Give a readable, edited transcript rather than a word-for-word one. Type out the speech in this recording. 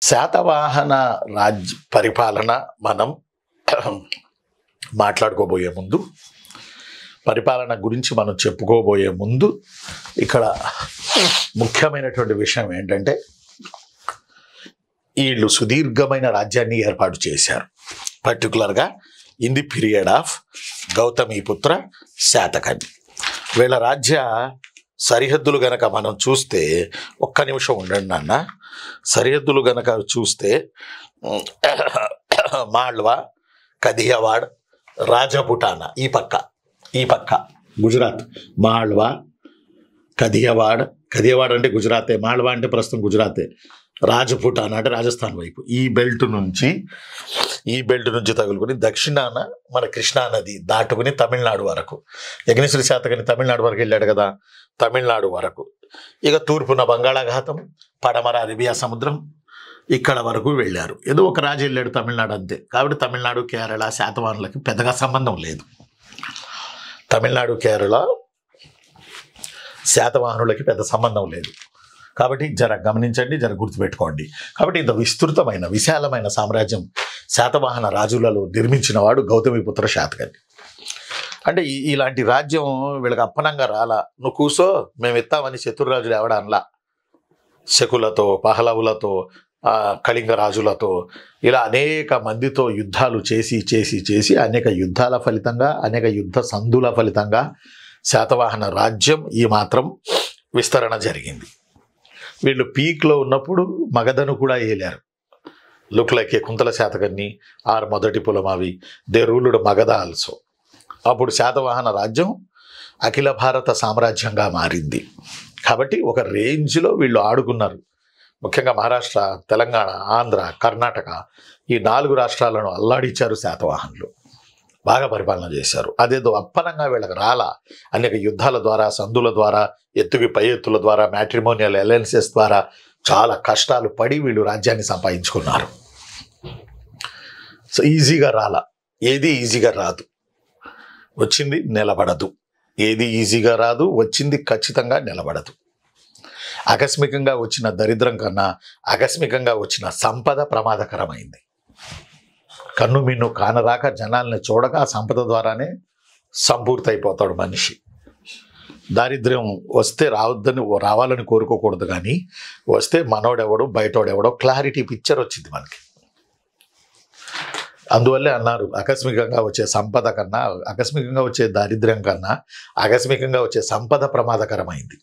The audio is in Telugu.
శాతవాహన పరిపాలన మనం మాట్లాడుకోబోయే ముందు, పరిపాలన గురించి మనం చెప్పుకోబోయే ముందు ఇక్కడ ముఖ్యమైనటువంటి విషయం ఏంటంటే, వీళ్ళు సుదీర్ఘమైన రాజ్యాన్ని ఏర్పాటు చేశారు. పర్టికులర్గా in the period of Gautamiputra Satakarni. వీళ్ళ రాజ్య సరిహద్దులు గనక మనం చూస్తే, ఒక్క నిమిషం ఉండండి నాన్న, సరిహద్దులు గనక చూస్తే మాళ్వా, కదియవాడ్, రాజపుటానా ఈ పక్క గుజరాత్. మాళ్వా, కదియవాడ్ అంటే గుజరాతే, మాళ్వా అంటే ప్రస్తుతం గుజరాతే, రాజపుటానా అంటే రాజస్థాన్ వైపు. ఈ బెల్ట్ నుంచి తగులుకొని దక్షిణాన మన కృష్ణా నది దాటుకుని తమిళనాడు వరకు, యజ్ఞశ్రీ శాతకర్ణి తమిళనాడు వరకు వెళ్ళాడు కదా, తమిళనాడు వరకు. ఇక తూర్పున బంగాళాఖాతం, పడమర అరేబియా సముద్రం, ఇక్కడ వరకు వెళ్ళారు. ఏదో ఒక రాజు వెళ్ళాడు తమిళనాడు అంతే. కాబట్టి తమిళనాడు, కేరళ శాతవాహనులకి పెద్దగా సంబంధం లేదు. తమిళనాడు, కేరళ శాతవాహనులకి పెద్ద సంబంధం లేదు. కాబట్టి జర గమనించండి, జర గుర్తుపెట్టుకోండి. కాబట్టి ఇంత విస్తృతమైన విశాలమైన సామ్రాజ్యం శాతవాహన రాజులలో నిర్మించిన వాడు గౌతమీపుత్ర శాతకర్ణి. అంటే ఇలాంటి రాజ్యం వీళ్ళకి అప్పనంగా రాలా. నువ్వు కూసో మేము ఇస్తామని శత్రురాజులు ఎవడనలా. శకులతో, పహలవులతో, కళింగ రాజులతో ఇలా అనేక మందితో యుద్ధాలు చేసి అనేక యుద్ధాల ఫలితంగా, అనేక యుద్ధ సంధుల ఫలితంగా శాతవాహన రాజ్యం ఈ మాత్రం విస్తరణ జరిగింది. వీళ్ళు పీక్లో ఉన్నప్పుడు మగధను కూడా ఏలారు. Look like a Kuntala Satakarni or మొదటి Pulumavi, they ruled Magadha also. అప్పుడు శాతవాహన రాజ్యం అఖిల భారత సామ్రాజ్యంగా మారింది. కాబట్టి ఒక రేంజ్లో వీళ్ళు ఆడుకున్నారు. ముఖ్యంగా మహారాష్ట్ర, తెలంగాణ, ఆంధ్ర, కర్ణాటక ఈ 4 రాష్ట్రాలను అల్లాడిచ్చారు శాతవాహనులు. బాగా పరిపాలన చేశారు. అదేదో అప్పనంగా వీళ్ళకి రాలా. అనేక యుద్ధాల ద్వారా, సంధుల ద్వారా, ఎత్తుకి పై ఎత్తుల ద్వారా, మ్యాట్రిమోనియల్ అలయన్సెస్ ద్వారా చాలా కష్టాలు పడి వీళ్ళు రాజ్యాన్ని సంపాదించుకున్నారు. సో ఈజీగా రాలా. ఏది ఈజీగా రాదు, వచ్చింది నిలబడదు. ఏది ఈజీగా రాదు, వచ్చింది ఖచ్చితంగా నిలబడదు. ఆకస్మికంగా వచ్చిన దరిద్రం కన్నా ఆకస్మికంగా వచ్చిన సంపద ప్రమాదకరమైంది. కన్ను మిన్ను కానరాక జనాల్ని చూడక ఆ సంపద ద్వారానే సంపూర్తయిపోతాడు మనిషి. దారిద్ర్యం వస్తే రావాలని కోరుకోకూడదు, కానీ వస్తే మనోడెవడో బయటోడెవడో క్లారిటీ పిక్చర్ వచ్చింది మనకి. అందువల్లే అన్నారు, ఆకస్మికంగా వచ్చే సంపద కన్నా, ఆకస్మికంగా వచ్చే దారిద్ర్యం కన్నా ఆకస్మికంగా వచ్చే సంపద ప్రమాదకరమైంది.